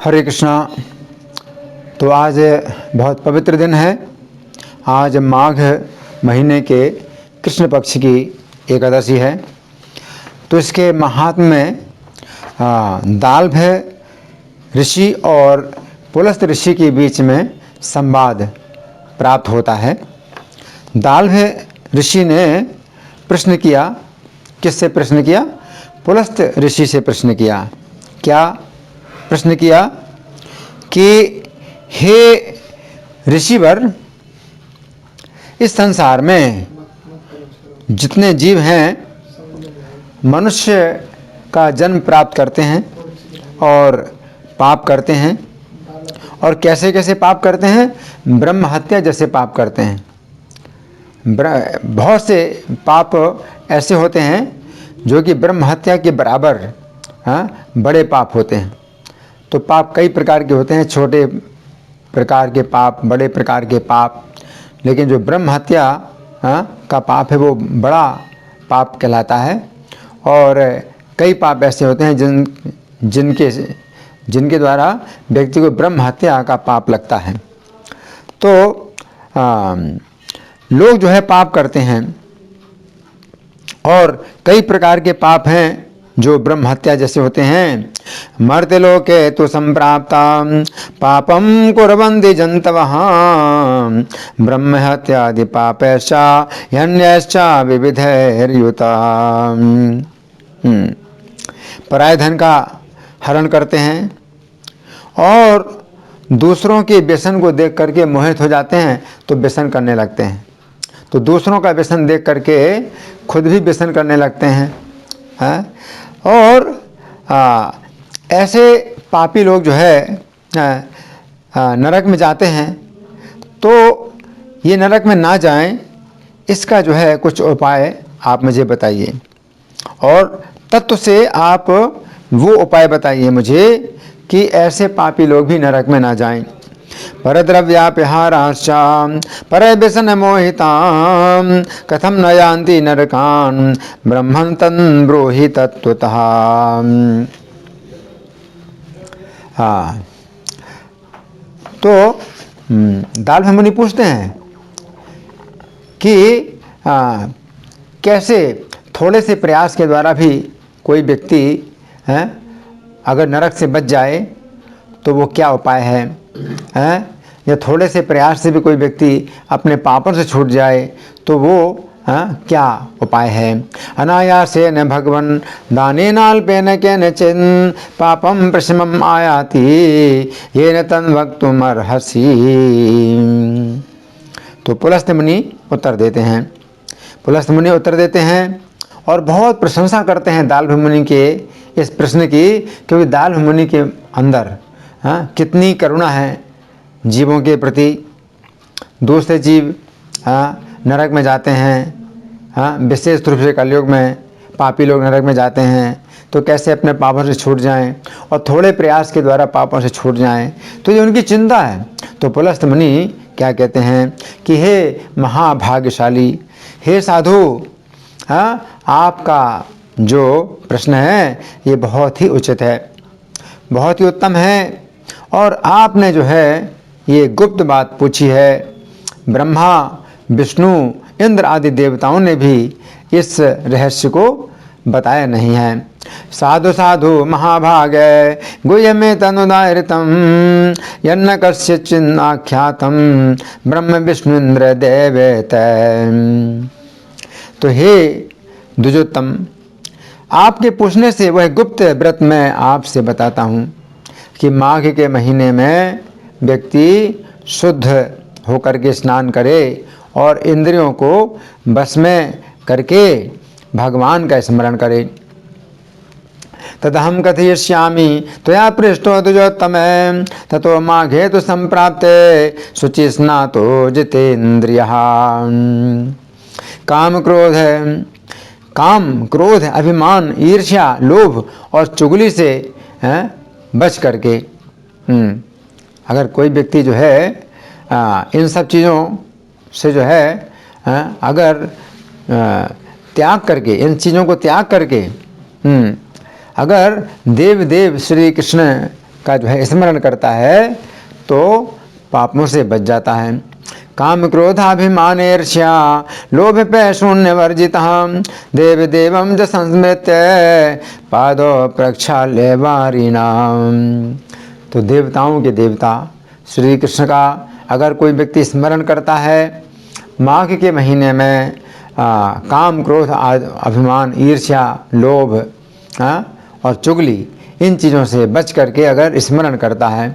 हरे कृष्णा। तो आज बहुत पवित्र दिन है। आज माघ महीने के कृष्ण पक्ष की एकादशी है। तो इसके महात्म्य में दाल्भ ऋषि और पुलस्त ऋषि के बीच में संवाद प्राप्त होता है। दाल्भ ऋषि ने प्रश्न किया। किससे प्रश्न किया? पुलस्त ऋषि से प्रश्न किया। क्या प्रश्न किया कि हे ऋषिवर, इस संसार में जितने जीव हैं मनुष्य का जन्म प्राप्त करते हैं और पाप करते हैं। और कैसे कैसे पाप करते हैं? ब्रह्म हत्या जैसे पाप करते हैं। बहुत से पाप ऐसे होते हैं जो कि ब्रह्म हत्या के बराबर बड़े पाप होते हैं। तो पाप कई प्रकार के होते हैं, छोटे प्रकार के पाप, बड़े प्रकार के पाप। लेकिन जो ब्रह्म हत्या का पाप है वो बड़ा पाप कहलाता है। और कई पाप ऐसे होते हैं जिनके द्वारा व्यक्ति को ब्रह्म हत्या का पाप लगता है। तो लोग जो है पाप करते हैं और कई प्रकार के पाप हैं जो ब्रह्म हत्या जैसे होते हैं। मर्त्य लोके तु संप्राप्ता पापम कुर्वन्ति जन्तवः ब्रह्म हत्यादि पापैश्च यन्यश्च विविधैर्युता। पराय धन का हरण करते हैं और दूसरों के व्यसन को देख करके मोहित हो जाते हैं तो व्यसन करने लगते हैं। तो दूसरों का व्यसन देख करके खुद भी व्यसन करने लगते हैं। और ऐसे पापी लोग जो है नरक में जाते हैं। तो ये नरक में ना जाएं, इसका जो है कुछ उपाय आप मुझे बताइए। और तत्व से आप वो उपाय बताइए मुझे कि ऐसे पापी लोग भी नरक में ना जाएं। परद्रव्यापहाराश्च परव्यसन मोहितां कथम न यान्ति नरकान् ब्रह्मन् तन् ब्रूहि तत्त्वतः। तो दाल्भ मुनि पूछते हैं कि कैसे थोड़े से प्रयास के द्वारा भी कोई व्यक्ति अगर नरक से बच जाए तो वो क्या उपाय है? या थोड़े से प्रयास से भी कोई व्यक्ति अपने पापों से छूट जाए तो वो क्या उपाय है? अनायासेन भगवन् दानेनाल्पेन केनचित् पापं प्रशमम् आयाति येन तन्वक्तुमर्हसि। तो पुलस्त मुनि उत्तर देते हैं और बहुत प्रशंसा करते हैं दाल्भ मुनि के इस प्रश्न की, क्योंकि दाल्भ मुनि के अंदर कितनी करुणा है जीवों के प्रति। दूसरे जीव नरक में जाते हैं, विशेष रूप से कलयुग में पापी लोग नरक में जाते हैं, तो कैसे अपने पापों से छूट जाएं और थोड़े प्रयास के द्वारा पापों से छूट जाएं, तो ये उनकी चिंता है। तो पुलस्त मुनि क्या कहते हैं कि हे महाभाग्यशाली, हे साधु, आपका जो प्रश्न है ये बहुत ही उचित है, बहुत ही उत्तम है। और आपने जो है ये गुप्त बात पूछी है। ब्रह्मा, विष्णु, इंद्र आदि देवताओं ने भी इस रहस्य को बताया नहीं है। साधु साधु महाभागे गुह्यमे तनुदाहृतं यन्न कस्यचिन्नाख्यातं ब्रह्म विष्णु इंद्र देवेत। तो हे द्विजोत्तम, आपके पूछने से वह गुप्त व्रत मैं आपसे बताता हूँ कि माघ के महीने में व्यक्ति शुद्ध होकर के स्नान करे और इंद्रियों को बस में करके भगवान का स्मरण करे। तदहं कथयिष्यामि त्वया पृष्टो द्विजोत्तम ततो माघे तु संप्राप्ते शुचि स्नातो जितेन्द्रियः। काम क्रोध अभिमान ईर्ष्या लोभ और चुगली से बच करके अगर कोई व्यक्ति जो है इन सब चीज़ों से जो है अगर त्याग करके, इन चीज़ों को त्याग करके अगर देव श्री कृष्ण का जो है स्मरण करता है तो पापों से बच जाता है। काम क्रोधाभिमान ईर्ष्या लोभ पे शून्य वर्जित देव देवम च संस्मृत्य पादो प्रक्षाल्य वारिणाम। तो देवताओं के देवता श्री कृष्ण का अगर कोई व्यक्ति स्मरण करता है माघ के महीने में काम क्रोध अभिमान ईर्ष्या लोभ और चुगली इन चीज़ों से बच करके अगर स्मरण करता है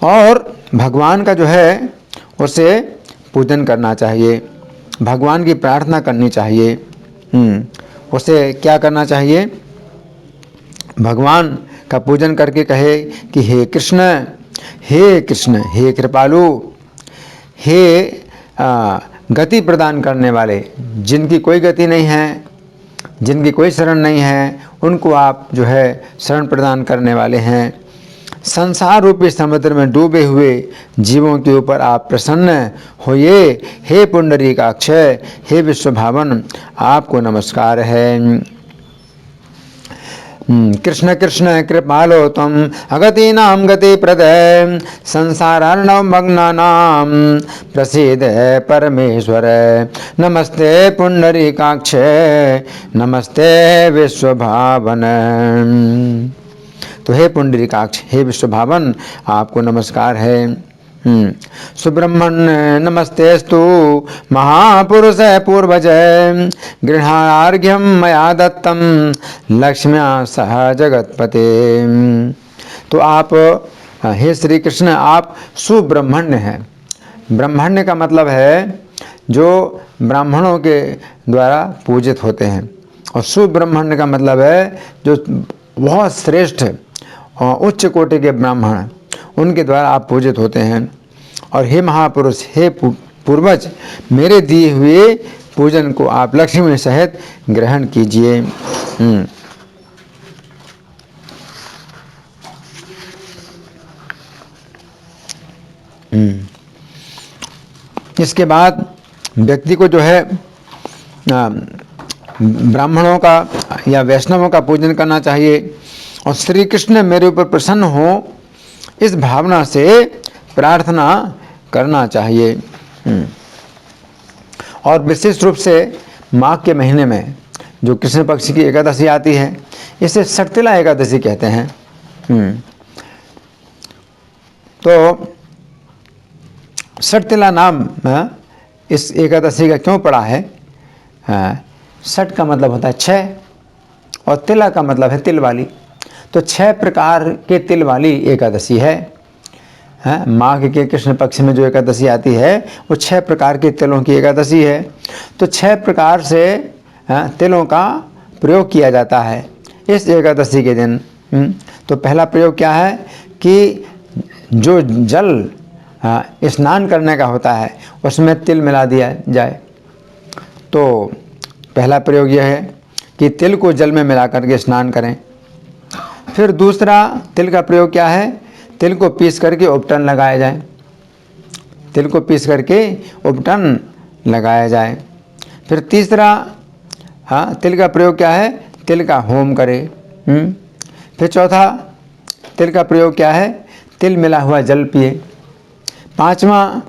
और भगवान का जो है उसे पूजन करना चाहिए, भगवान की प्रार्थना करनी चाहिए। उसे क्या करना चाहिए? भगवान का पूजन करके कहे कि हे कृष्ण हे कृपालु, हे गति प्रदान करने वाले, जिनकी कोई गति नहीं है, जिनकी कोई शरण नहीं है, उनको आप जो है शरण प्रदान करने वाले हैं। संसार रूपी समुद्र में डूबे हुए जीवों के ऊपर आप प्रसन्न होइए। हे पुंडरीकाक्ष, हे विश्वभावन, आपको नमस्कार है। कृष्ण कृष्ण कृपालो तम अगतीनां गति प्रदय संसारार्णव मग्नानां प्रसीद परमेश्वर। नमस्ते पुंडरीकाक्ष, नमस्ते विश्वभावन। तो हे पुंडरीकाक्ष, हे विश्वभावन, आपको नमस्कार है। सुब्रह्मण्य नमस्तेस्तु महापुरुष पूर्वज गृहार्घ्यम मया दत्तम लक्ष्म्या सह जगतपते। तो आप हे श्री कृष्ण, आप सुब्रह्मण्य हैं। ब्रह्मण्य का मतलब है जो ब्राह्मणों के द्वारा पूजित होते हैं, और सुब्रह्मण्य का मतलब है जो बहुत श्रेष्ठ और उच्च कोटि के ब्राह्मण, उनके द्वारा आप पूजित होते हैं। और हे महापुरुष, हे पूर्वज, मेरे दिए हुए पूजन को आप लक्ष्मी सहित ग्रहण कीजिए। इसके बाद व्यक्ति को जो है ब्राह्मणों का या वैष्णवों का पूजन करना चाहिए, और श्री कृष्ण मेरे ऊपर प्रसन्न हो, इस भावना से प्रार्थना करना चाहिए। और विशेष रूप से माघ के महीने में जो कृष्ण पक्ष की एकादशी आती है, इसे षटतिला एकादशी कहते हैं। तो षटतिला नाम इस एकादशी का क्यों पड़ा है? षट का मतलब होता है 6 और तिला का मतलब है तिल वाली। तो 6 प्रकार के तिल वाली एकादशी है। माघ के कृष्ण पक्ष में जो एकादशी आती है वो 6 प्रकार के तिलों की एकादशी है। तो 6 प्रकार से तिलों का प्रयोग किया जाता है इस एकादशी के दिन। तो पहला प्रयोग क्या है कि जो जल स्नान करने का होता है उसमें तिल मिला दिया जाए। तो पहला प्रयोग यह है कि तिल को जल में मिला करके स्नान करें। फिर दूसरा तिल का प्रयोग क्या है? तिल को पीस करके उपटन लगाया जाए। तिल को पीस करके उपटन लगाया जाए। फिर तीसरा तिल का प्रयोग क्या है? तिल का होम करें। फिर चौथा तिल का प्रयोग क्या है? तिल मिला हुआ जल पिए। पांचवा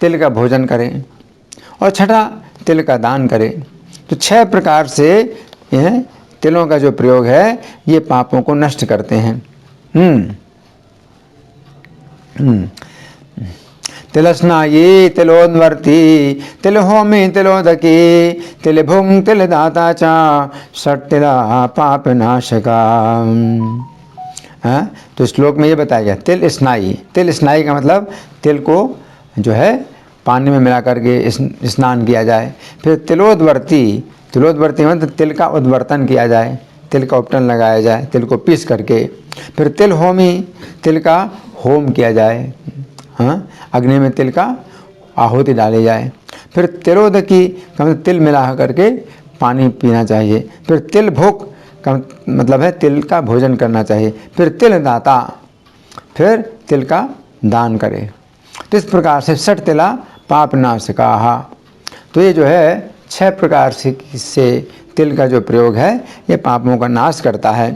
तिल का भोजन करें, और छठा तिल का दान करें। तो 6 प्रकार से यह तिलों का जो प्रयोग है ये पापों को नष्ट करते हैं। तिलस्नायी तिलोन्वर्ती तिल होमी तिलोदकी तिल भुंग तिल दाता चा षटतिला पाप नाशका। तो श्लोक में ये बताया गया तिल स्नायी। तिल स्नायी का मतलब तिल को जो है पानी में मिला करके स्नान किया जाए। फिर तिलोद्वर्ती, तिलोद्वर्ती मतलब तिल का उद्वर्तन किया जाए, तिल का उपटन लगाया जाए तिल को पीस करके। फिर तिल होमी, तिल का होम किया जाए, अग्नि में तिल का आहुति डाली जाए। फिर तिलोदकी का मतलब तिल मिला करके पानी पीना चाहिए। फिर तिल भुक का मतलब है तिल का भोजन करना चाहिए। फिर तिल दाता, फिर तिल का दान करे। तो इस प्रकार से षटतिला पाप नाशकाः। तो ये जो है 6 प्रकार से तिल का जो प्रयोग है ये पापों का नाश करता है।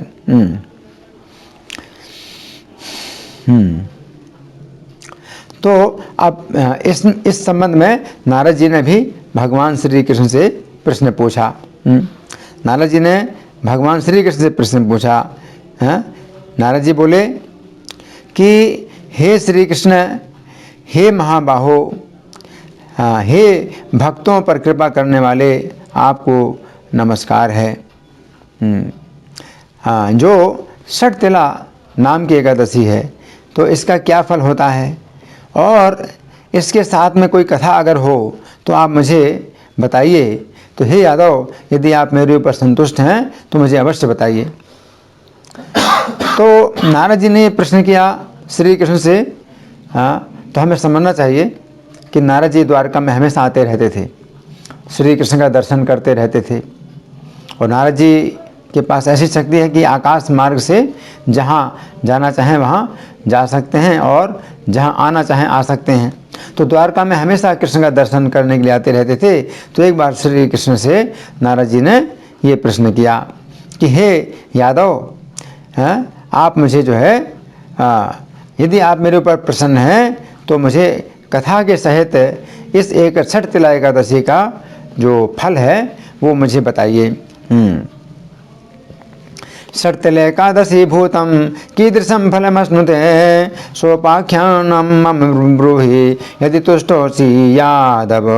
तो अब इस संबंध में नारद जी ने भी भगवान श्री कृष्ण से प्रश्न पूछा। नारद जी ने भगवान श्री कृष्ण से प्रश्न पूछा। नारद जी बोले कि हे श्री कृष्ण, हे महाबाहो, हे भक्तों पर कृपा करने वाले, आपको नमस्कार है। जो षटतिला नाम की एकादशी है तो इसका क्या फल होता है, और इसके साथ में कोई कथा अगर हो तो आप मुझे बताइए। तो हे यादव, यदि आप मेरे ऊपर संतुष्ट हैं तो मुझे अवश्य बताइए। तो नारद जी ने ये प्रश्न किया श्री कृष्ण से। तो हमें समझना चाहिए कि नारद जी द्वारका में हमेशा आते रहते थे, श्री कृष्ण का दर्शन करते रहते थे, और नारद जी के पास ऐसी शक्ति है कि आकाश मार्ग से जहाँ जाना चाहें वहाँ जा सकते हैं और जहाँ आना चाहें आ सकते हैं। तो द्वारका में हमेशा कृष्ण का दर्शन करने के लिए आते रहते थे। तो एक बार श्री कृष्ण से नारद जी ने ये प्रश्न किया कि हे यादव, आप मुझे जो है यदि आप मेरे ऊपर प्रसन्न हैं तो मुझे कथा के सहित इस एक षटतिला एकादशी का जो फल है वो मुझे बताइए। षटतिलैकादशी भूतम कीदृशं फलमश्नुते सोपाख्यानं मम ब्रूहि यदि तुष्टोसि यादव।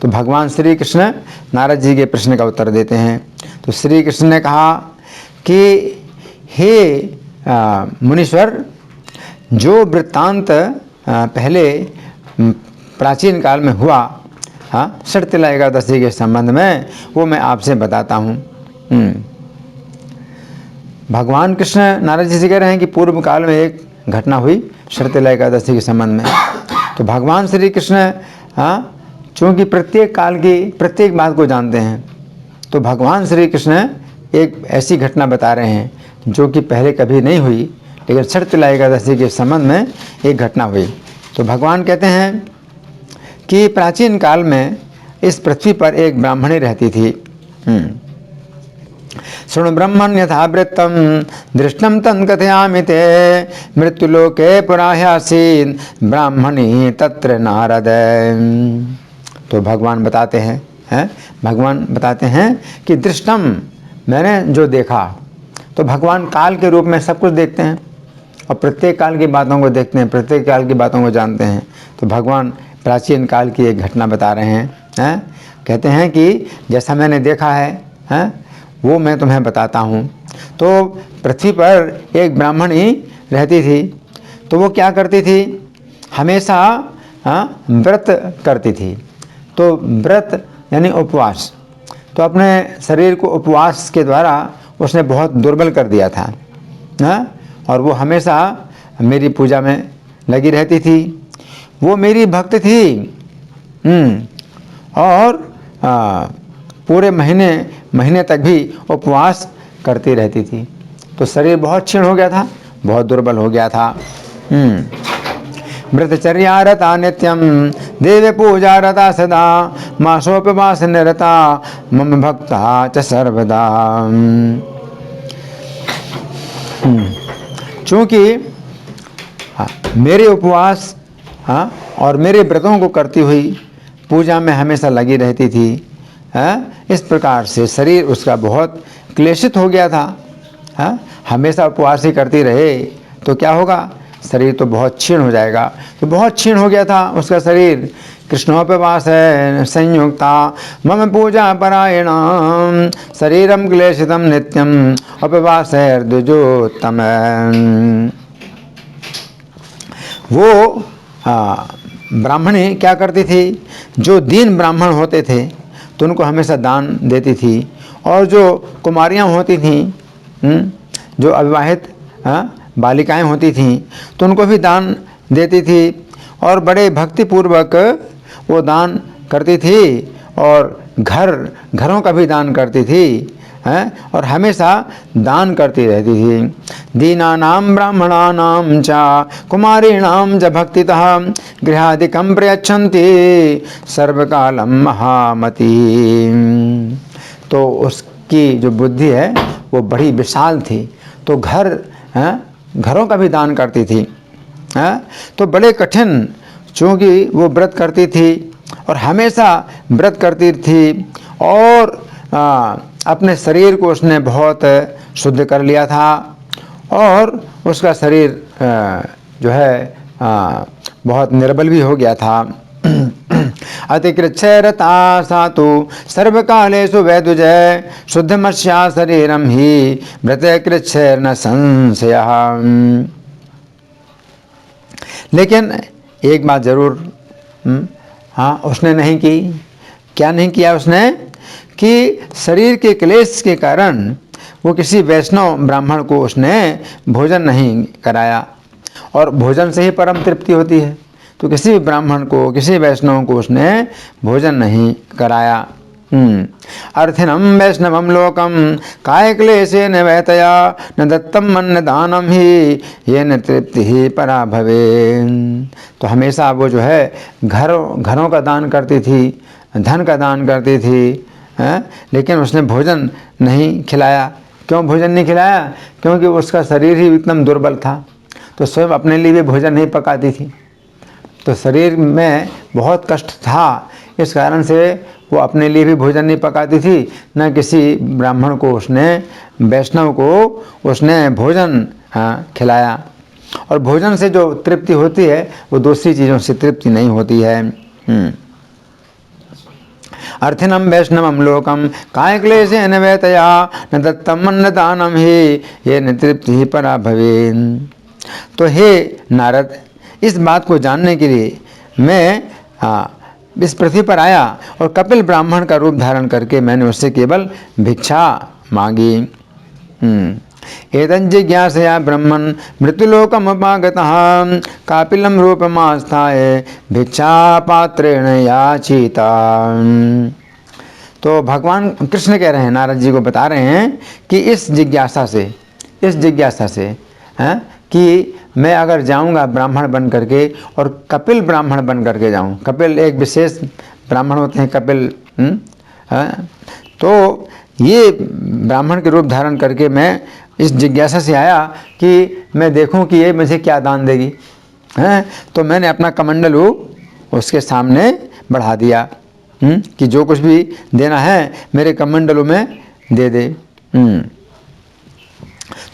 तो भगवान श्री कृष्ण नारद जी के प्रश्न का उत्तर देते हैं। तो श्री कृष्ण ने कहा कि हे मुनीश्वर, जो वृत्तांत पहले प्राचीन काल में हुआ षटतिला एकादशी के संबंध में, वो मैं आपसे बताता हूँ। भगवान कृष्ण नारद जी से कह रहे हैं कि पूर्व काल में एक घटना हुई षटतिला एकादशी के संबंध में। तो भगवान श्री कृष्ण चूँकि प्रत्येक काल की प्रत्येक बात को जानते हैं, तो भगवान श्री कृष्ण एक ऐसी घटना बता रहे हैं जो कि पहले कभी नहीं हुई, लेकिन षटतिला एकादशी के संबंध में एक घटना हुई। तो भगवान कहते हैं कि प्राचीन काल में इस पृथ्वी पर एक ब्राह्मणी रहती थी। शृणु ब्रह्मन् यथा वृत्तं दृष्टं तं कथयामि ते, मृत्युलोके पुरा ह्यासीत् ब्राह्मणी तत्र नारद। तो भगवान बताते हैं भगवान बताते हैं कि दृष्टम, मैंने जो देखा। तो भगवान काल के रूप में सब कुछ देखते हैं और प्रत्येक काल की बातों को देखते हैं, प्रत्येक काल की बातों को जानते हैं। तो भगवान प्राचीन काल की एक घटना बता रहे हैं। कहते हैं कि जैसा मैंने देखा है वो मैं तुम्हें बताता हूँ। तो पृथ्वी पर एक ब्राह्मणी रहती थी। तो वो क्या करती थी, हमेशा व्रत करती थी। तो व्रत यानी उपवास। तो अपने शरीर को उपवास के द्वारा उसने बहुत दुर्बल कर दिया था। और वो हमेशा मेरी पूजा में लगी रहती थी। वो मेरी भक्त थी। और पूरे महीने तक भी उपवास करती रहती थी। तो शरीर बहुत क्षीण हो गया था, बहुत दुर्बल हो गया था। व्रतचर्या रता नित्यम देव पूजा रता सदा, मासोपवास निरता मम भक्ता च सर्वदा। चूँकि मेरे उपवास और मेरे व्रतों को करती हुई पूजा में हमेशा लगी रहती थी। इस प्रकार से शरीर उसका बहुत क्लेशित हो गया था। हमेशा उपवास ही करती रहे तो क्या होगा, शरीर तो बहुत क्षीण हो जाएगा। तो बहुत क्षीण हो गया था उसका शरीर। कृष्णोपवास संयुक्ता मम पूजा परायण शरीरम क्लेशितम नित्यम उपवास द्विजोत्तम। वो ब्राह्मणी क्या करती थी, जो दीन ब्राह्मण होते थे तो उनको हमेशा दान देती थी, और जो कुमारियाँ होती थीं, जो अविवाहित बालिकाएं होती थीं, तो उनको भी दान देती थी, और बड़े भक्तिपूर्वक वो दान करती थी, और घरों का भी दान करती थी। हैं, और हमेशा दान करती रहती थी। दीनानां ब्राह्मणानां च कुमारीणां च भक्तितः गृहादिकं प्रयच्छन्ति सर्वकालं महामती। तो उसकी जो बुद्धि है वो बड़ी विशाल थी, तो घरों का भी दान करती थी। तो बड़े कठिन, चूँकि वो व्रत करती थी और हमेशा व्रत करती थी, और अपने शरीर को उसने बहुत शुद्ध कर लिया था, और उसका शरीर जो है बहुत निर्बल भी हो गया था। अतिकृच्छरता सा तो सर्वकालेषु वैदुजय शुद्धमस्या शरीरम ही व्रते कृच्छर न संशयः। लेकिन एक बात जरूर उसने नहीं की। क्या नहीं किया उसने? कि शरीर के क्लेश के कारण वो किसी वैष्णव ब्राह्मण को उसने भोजन नहीं कराया, और भोजन से ही परम तृप्ति होती है, तो किसी भी ब्राह्मण को, किसी वैष्णव को उसने भोजन नहीं कराया। अर्थिनम वैष्णवम लोकम काय क्लेशे न वैतया न दत्तम अन्न दानम ही ये न तृप्ति ही परा भवे। तो हमेशा वो जो है घरों का दान करती थी, धन का दान करती थी, लेकिन उसने भोजन नहीं खिलाया। क्यों भोजन नहीं खिलाया? क्योंकि उसका शरीर ही एकदम दुर्बल था, तो स्वयं अपने लिए भी भोजन नहीं पकाती थी, तो शरीर में बहुत कष्ट था, इस कारण से वो अपने लिए भी भोजन नहीं पकाती थी, न किसी ब्राह्मण को उसने, वैष्णव को उसने भोजन खिलाया। और भोजन से जो तृप्ति होती है वो दूसरी चीज़ों से तृप्ति नहीं होती है। अर्थिनम वैष्णवम लोकम काय क्लेशे न वैतया न दत्तम अन्न दानम ही ये न तृप्ति ही परा भवे। तो हे नारद, इस बात को जानने के लिए मैं इस पृथ्वी पर आया, और कपिल ब्राह्मण का रूप धारण करके मैंने उससे केवल भिक्षा मांगी। एतं जिज्ञासया ब्रह्मन् मृत्युलोकम उपागतः कापिलम रूपमास्थाय भिक्षा पात्रेण याचिता। तो भगवान कृष्ण कह रहे हैं, नारद जी को बता रहे हैं कि इस जिज्ञासा से कि मैं अगर जाऊंगा ब्राह्मण बन करके, और कपिल ब्राह्मण बन करके जाऊं। कपिल एक विशेष ब्राह्मण होते हैं, कपिल। तो ये ब्राह्मण के रूप धारण करके मैं इस जिज्ञासा से आया कि मैं देखूं कि ये मुझे क्या दान देगी। तो मैंने अपना कमंडलू उसके सामने बढ़ा दिया कि जो कुछ भी देना है मेरे कमंडलू में दे दे।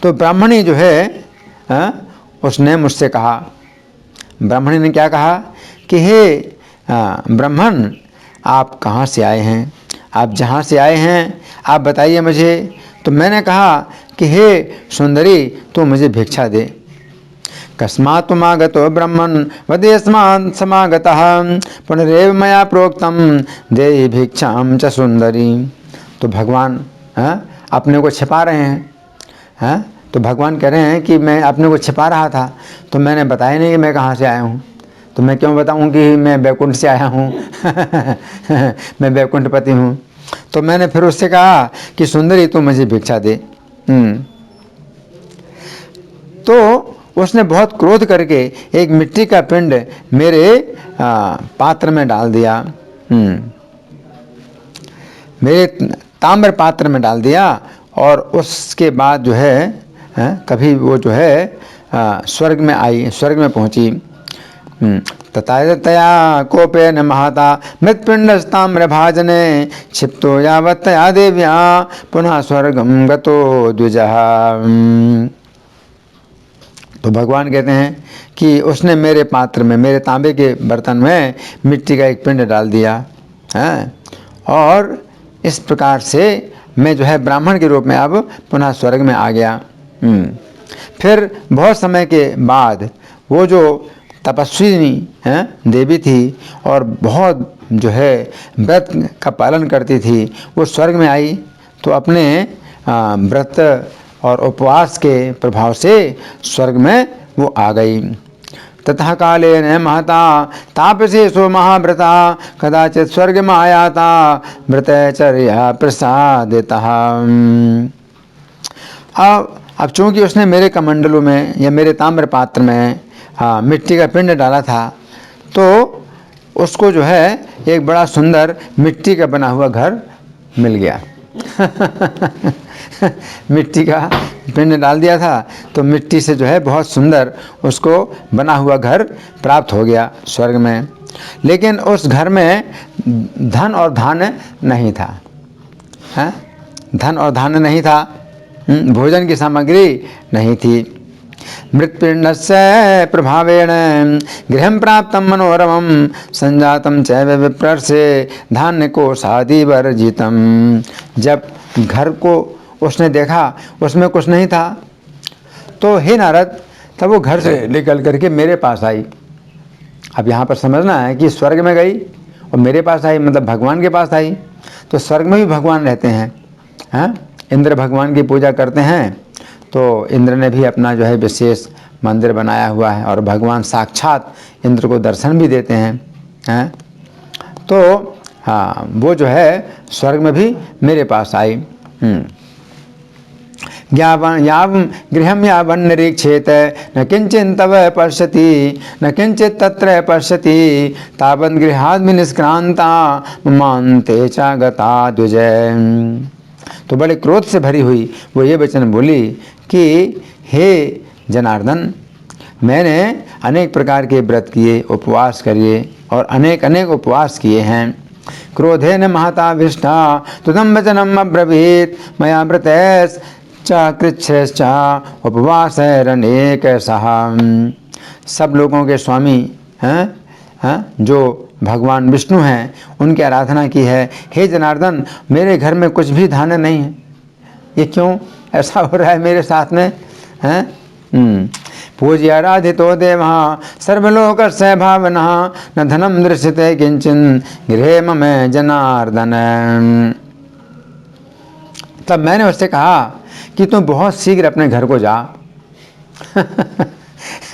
तो ब्राह्मणी जो है उसने मुझसे कहा, ब्राह्मणी ने क्या कहा कि हे ब्राह्मण, आप कहाँ से आए हैं? आप जहाँ से आए हैं आप बताइए मुझे। तो मैंने कहा कि हे सुंदरी, तू मुझे भिक्षा दे। कस्मात् त्वमागतो ब्रह्मन् वदेस्मात् समागतः पुनरेव मया प्रोक्तम देहि भिक्षां च सुंदरी। तो भगवान अपने को छिपा रहे हैं। तो भगवान कह रहे हैं कि मैं अपने को छिपा रहा था, तो मैंने बताया नहीं कि मैं कहाँ से आया हूँ। तो मैं क्यों बताऊँ कि मैं वैकुंठ से आया हूँ मैं वैकुंठपति हूँ। तो मैंने फिर उससे कहा कि सुंदरी, तू मुझे भिक्षा दे। तो उसने बहुत क्रोध करके एक मिट्टी का पिंड मेरे पात्र में डाल दिया, मेरे ताम्र पात्र में डाल दिया। और उसके बाद जो है कभी वो जो है स्वर्ग में आई, स्वर्ग में पहुंची। तथा कोपेन महता मृत्पिंडस्ताम्र भाजने क्षिप्तो यावत् तया देव्या पुनः स्वर्गम गतो द्विजः। तो भगवान कहते हैं कि उसने मेरे पात्र में, मेरे तांबे के बर्तन में मिट्टी का एक पिंड डाल दिया है, और इस प्रकार से मैं जो है ब्राह्मण के रूप में अब पुनः स्वर्ग में आ गया। फिर बहुत समय के बाद वो जो तपस्विनी देवी थी और बहुत जो है व्रत का पालन करती थी, वो स्वर्ग में आई। तो अपने व्रत और उपवास के प्रभाव से स्वर्ग में वो आ गई। ततः कालेन महता तापसेषु महाव्रता कदाचित स्वर्गमायाता व्रतचर्या प्रसादितः। अब चूंकि उसने मेरे कमंडलों में या मेरे ताम्र पात्र में मिट्टी का पिंड डाला था, तो उसको जो है एक बड़ा सुंदर मिट्टी का बना हुआ घर मिल गया। मिट्टी का पिंड डाल दिया था तो मिट्टी से जो है बहुत सुंदर उसको बना हुआ घर प्राप्त हो गया स्वर्ग में। लेकिन उस घर में धन और धान्य नहीं था, हैं? धन और धान्य नहीं था, भोजन की सामग्री नहीं थी। मृत्पिंडस्य प्रभावेण गृहं प्राप्तं मनोरमं संजातं चैव विप्रस्य धान्य कोशादि वर्जितं। जब घर को उसने देखा उसमें कुछ नहीं था, तो हे नारद, तब वो घर से निकल करके मेरे पास आई। अब यहाँ पर समझना है कि स्वर्ग में गई और मेरे पास आई, मतलब भगवान के पास आई। तो स्वर्ग में भी भगवान रहते हैं, हैं? इंद्र भगवान की पूजा करते हैं, तो इंद्र ने भी अपना जो है विशेष मंदिर बनाया हुआ है और भगवान साक्षात इंद्र को दर्शन भी देते हैं। तो हाँ, वो जो है स्वर्ग में भी मेरे पास आई। याव गृहं यावन् निरीक्षेत न किंचित् तव पश्यति न किंचित् तत्र पश्यति तावत् गृहाद् निष्क्रांता ममान्ते च गता द्विजय। तो बड़े क्रोध से भरी हुई वो ये वचन बोली कि हे जनार्दन, मैंने अनेक प्रकार के व्रत किए, उपवास करिए और अनेक अनेक उपवास किए हैं। क्रोधेन महताभिष्टा तुदं वचनम् अब्रवीत् मया व्रतैश्च कृच्छैश्च उपवासैरनेकशः। सब लोगों के स्वामी हैं, जो भगवान विष्णु हैं, उनकी आराधना की है। हे जनार्दन, मेरे घर में कुछ भी धान्य नहीं है, ये क्यों ऐसा हो रहा है मेरे साथ में, हैं? पूज्य आराधितो देवः सर्वलोकस्य भावनः न धनं दृश्यते किंचन गृहे मम जनार्दन। तब मैंने उससे कहा कि तुम बहुत शीघ्र अपने घर को जा।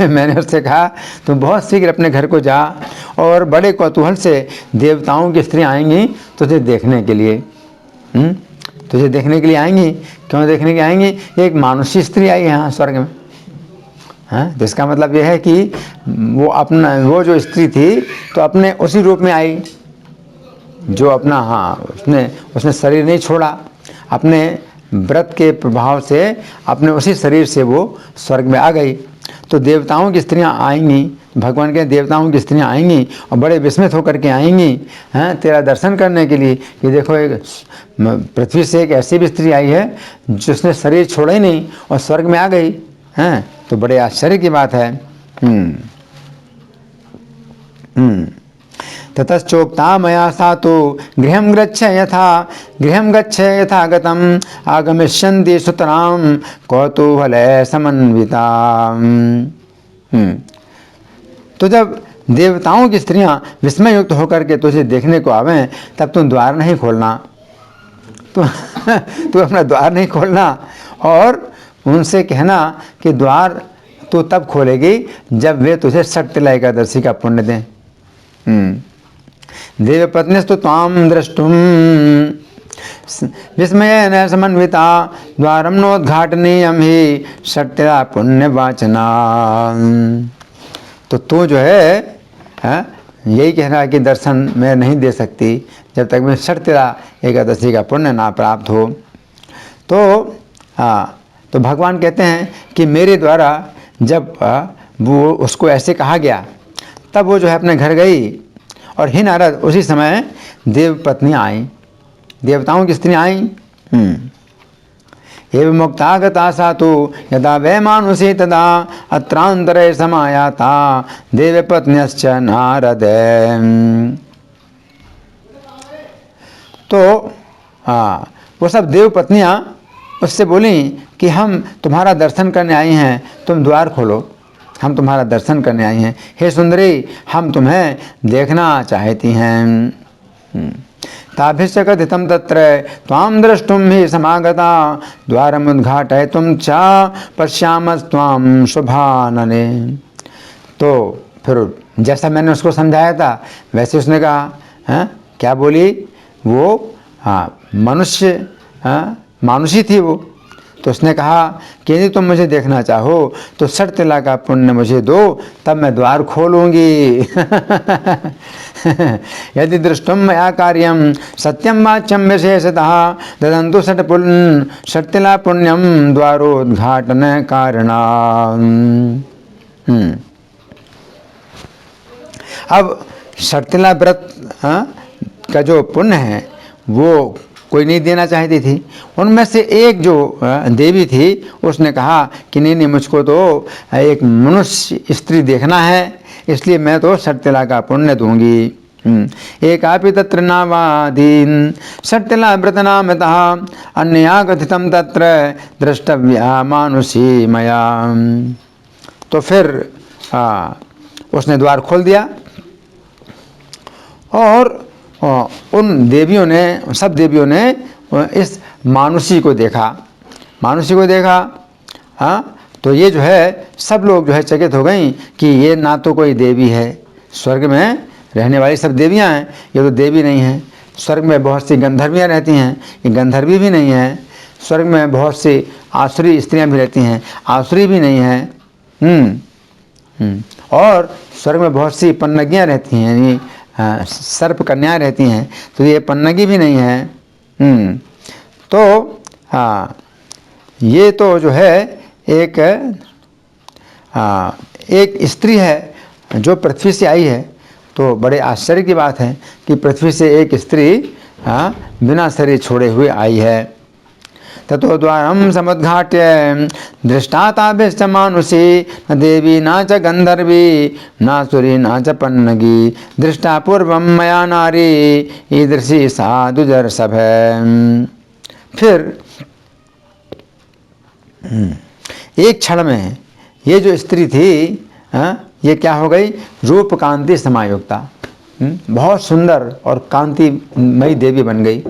मैंने उससे कहा तुम बहुत शीघ्र अपने घर को जा और बड़े कौतूहल से देवताओं की स्त्रियाँ आएंगी तुझे देखने के लिए। तुझे देखने के लिए आएंगी। क्यों देखने के आएंगी? एक मानुषी स्त्री आई है यहाँ स्वर्ग में, हैं? तो इसका मतलब यह है कि वो जो स्त्री थी तो अपने उसी रूप में आई जो अपना, उसने शरीर नहीं छोड़ा, अपने व्रत के प्रभाव से अपने उसी शरीर से वो स्वर्ग में आ गई। तो देवताओं की स्त्रियां आएंगी, भगवान के देवताओं की स्त्रियां आएंगी और बड़े विस्मित होकर के आएंगी, हैं, तेरा दर्शन करने के लिए कि देखो एक पृथ्वी से एक ऐसी भी स्त्री आई है जिसने शरीर छोड़ा ही नहीं और स्वर्ग में आ गई, हैं। तो बड़े आश्चर्य की बात है। ततश्चोक्ता मया सा तो गृहं गच्छ यथा गतम् आगमिष्यन्ति सुतरां कौतूहले समन्विता। तो जब देवताओं की स्त्रियां विस्मय युक्त होकर के तुझे देखने को आवें, तब तुम द्वार नहीं खोलना, तू अपना द्वार नहीं खोलना और उनसे कहना कि द्वार तो तब खोलेगी जब वे तुझे षट्तिला एकादशी का पुण्य दें। देवपत्नीस्तु त्वां द्रष्टुं विस्मयेन समन्विता द्वारं नोद्घाटनीयं हि षट्तिला पुण्यवाचना। तो तू जो है यही कह रहा है कि दर्शन मैं नहीं दे सकती जब तक मैं षट्तिला एकादशी का पुण्य ना प्राप्त हो। तो भगवान कहते हैं कि मेरे द्वारा जब वो उसको ऐसे कहा गया तब वो जो है अपने घर गई और हे नारद, उसी समय देव पत्नियाँ आईं, देवताओं की स्त्रियाँ आईं। एवं मुक्तागता सा तो यदा वै मानुषी तदा अत्रांतरे समायाता देव पत्न्यश्च नारद। तो वो सब देव पत्नियाँ उससे बोली कि हम तुम्हारा दर्शन करने आई हैं, तुम द्वार खोलो, हम तुम्हारा दर्शन करने आई हैं। हे सुंदरी, हम तुम्हें देखना चाहती हैं। ताभिश्च कथितं तत्र त्वां द्रष्टुं हि समागता द्वारमुद्घाटयितुं च पश्यामस्त्वां शुभानने। तो फिर जैसा मैंने उसको समझाया था वैसे उसने कहा। हाँ, क्या बोली वो? हाँ, मनुष्य, हाँ, मानुषी थी वो। तो उसने कहा कि यदि तुम मुझे देखना चाहो तो 60 तिला का पुण्य मुझे दो, तब मैं द्वार खोलूंगी। यदि दृष्टुम मया कार्यम सत्यम वाच्यम विशेषतः ददन्तु 60 तिला पुण्यम द्वारोद्घाटन कारणा। अब 60 तिला व्रत, हाँ, का जो पुण्य है वो कोई नहीं देना चाहती थी। उनमें से एक जो देवी थी उसने कहा कि नहीं नहीं, मुझको तो एक मनुष्य स्त्री देखना है, इसलिए मैं तो 60 तिला का पुण्य दूंगी। एकापि तत्र नावादीन 60 तिला व्रत नामतः अन्या कथितम तत्र द्रष्टव्या मानुषी मया। तो फिर उसने द्वार खोल दिया और उन देवियों ने, सब देवियों ने इस मानुषी को देखा। मानुषी को देखा, हाँ, तो ये जो है सब लोग जो है चकित हो गई कि ये ना तो कोई देवी है, स्वर्ग में रहने वाली सब देवियां हैं, ये तो देवी नहीं है। स्वर्ग में बहुत सी गंधर्वियाँ रहती हैं, ये गंधर्वी भी नहीं है। स्वर्ग में बहुत सी आसुरी स्त्रियां भी रहती हैं, आसुरी भी नहीं है। और स्वर्ग में बहुत सी पन्नगियाँ रहती हैं, यानी सर्प कन्याएं रहती हैं, तो ये पन्नगी भी नहीं है। तो हाँ, ये तो जो है एक एक स्त्री है जो पृथ्वी से आई है। तो बड़े आश्चर्य की बात है कि पृथ्वी से एक स्त्री बिना शरीर छोड़े हुए आई है। ततो द्वारम समुद्घाट्य दृष्टाताभिश्च मानुषी न देवी न च गंधर्वी न सुरी न च पन्नगी दृष्टा पूर्वम मया नारी ईदृशी साधुजर सब। फिर एक क्षण में ये जो स्त्री थी, ये क्या हो गई? रूप कांति समायुक्ता, बहुत सुंदर और कांतिमयी देवी बन गई।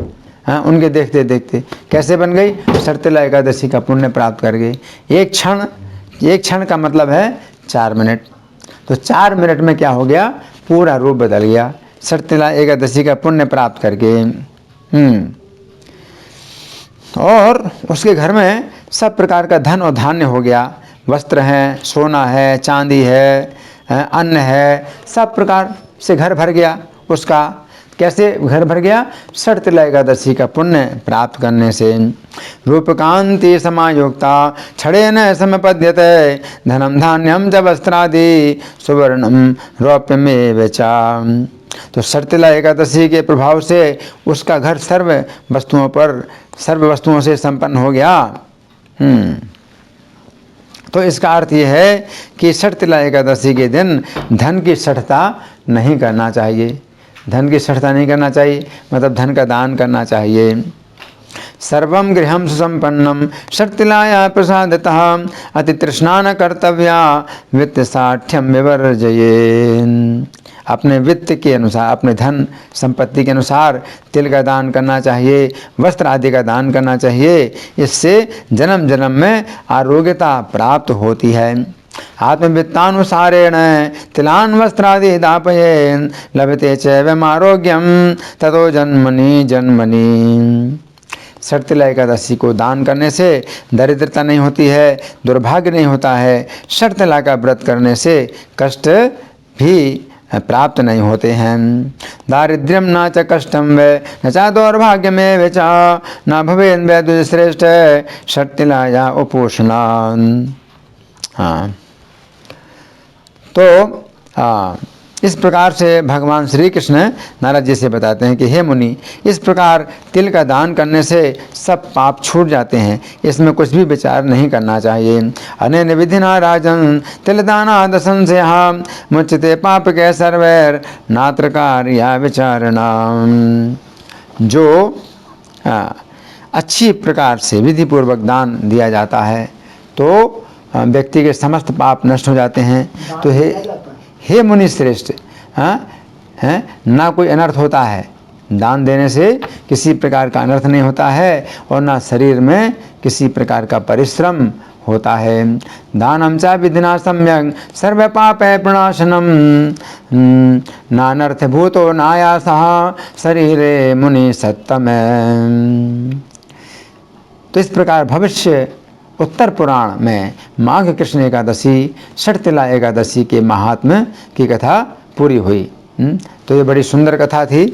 हाँ, उनके देखते देखते कैसे बन गई? 60 तिला एकादशी का पुण्य प्राप्त कर गई। एक क्षण का मतलब है 4 मिनट। तो 4 मिनट में क्या हो गया? पूरा रूप बदल गया 60 तिला एकादशी का पुण्य प्राप्त करके। और उसके घर में सब प्रकार का धन और धान्य हो गया। वस्त्र हैं, सोना है, चांदी है, अन्न है, सब प्रकार से घर भर गया उसका। कैसे घर भर गया? 60 तिला एकादशी का पुण्य प्राप्त करने से। रूपकांति समायुक्ता क्षणेन समपद्यते धनम धान्यम च वस्त्रादि सुवर्णम रौप्यमेव च। तो 60 तिला एकादशी के प्रभाव से उसका घर सर्व वस्तुओं से संपन्न हो गया। तो इसका अर्थ यह है कि 60 तिला एकादशी के दिन धन की शठता नहीं करना चाहिए। धन की शठता नहीं करना चाहिए मतलब धन का दान करना चाहिए। सर्वं गृहं सुसंपन्नं 60 तिलाया प्रसादतः अतितृष्णा न कर्तव्या वित्त साठ्यम विवर्जयेन्। अपने वित्त के अनुसार, अपने धन संपत्ति के अनुसार तिल का दान करना चाहिए, वस्त्र आदि का दान करना चाहिए। इससे जन्म जन्म में आरोग्यता प्राप्त होती है। आत्मवित्तानुसारेण तिलान वस्त्रादि दापयेन् लभते चैवम आरोग्यम ततो जन्मनि जन्मनि। 60 तिला एकादशी को दान करने से दरिद्रता नहीं होती है, दुर्भाग्य नहीं होता है। 60 तिला का व्रत करने से कष्ट भी प्राप्त नहीं होते हैं। दारिद्र्यम न च कष्टम वे न च दौर्भाग्यमेव च न भवेत् वैद्युत श्रेष्ठ 60 तिलाया उपोषणान्। हाँ, तो इस प्रकार से भगवान श्री कृष्ण नारद जी से बताते हैं कि हे मुनि, इस प्रकार तिल का दान करने से सब पाप छूट जाते हैं, इसमें कुछ भी विचार नहीं करना चाहिए। अनेन विधिना राजन तिलदानाद संशयः मुच्यते पाप के सर्वैर नात्र कार्या विचारणा। जो अच्छी प्रकार से विधि पूर्वक दान दिया जाता है तो व्यक्ति के समस्त पाप नष्ट हो जाते हैं। तो हे मुनि श्रेष्ठ, ना कोई अनर्थ होता है, दान देने से किसी प्रकार का अनर्थ नहीं होता है और ना शरीर में किसी प्रकार का परिश्रम होता है। दानम च विधिना सम्यक सर्व पाप प्रणाशनम नानर्थ भूतो नायासः शरीरे मुनि सत्तम। तो इस प्रकार भविष्य उत्तर पुराण में माघ कृष्ण एकादशी षटतिला एकादशी के महात्म्य की कथा पूरी हुई। तो ये बड़ी सुंदर कथा थी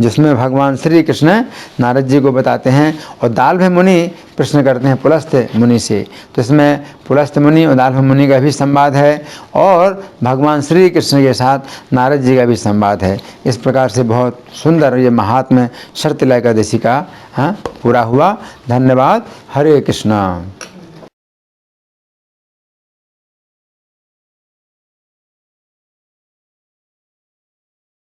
जिसमें भगवान श्री कृष्ण नारद जी को बताते हैं और दाल्भ मुनि प्रश्न करते हैं पुलस्त्य मुनि से। तो इसमें पुलस्त्य मुनि और दाल्भ मुनि का भी संवाद है और भगवान श्री कृष्ण के साथ नारद जी का भी संवाद है। इस प्रकार से बहुत सुंदर ये महात्म्य षटतिला एकादशी का पूरा हुआ। धन्यवाद। हरे कृष्णा।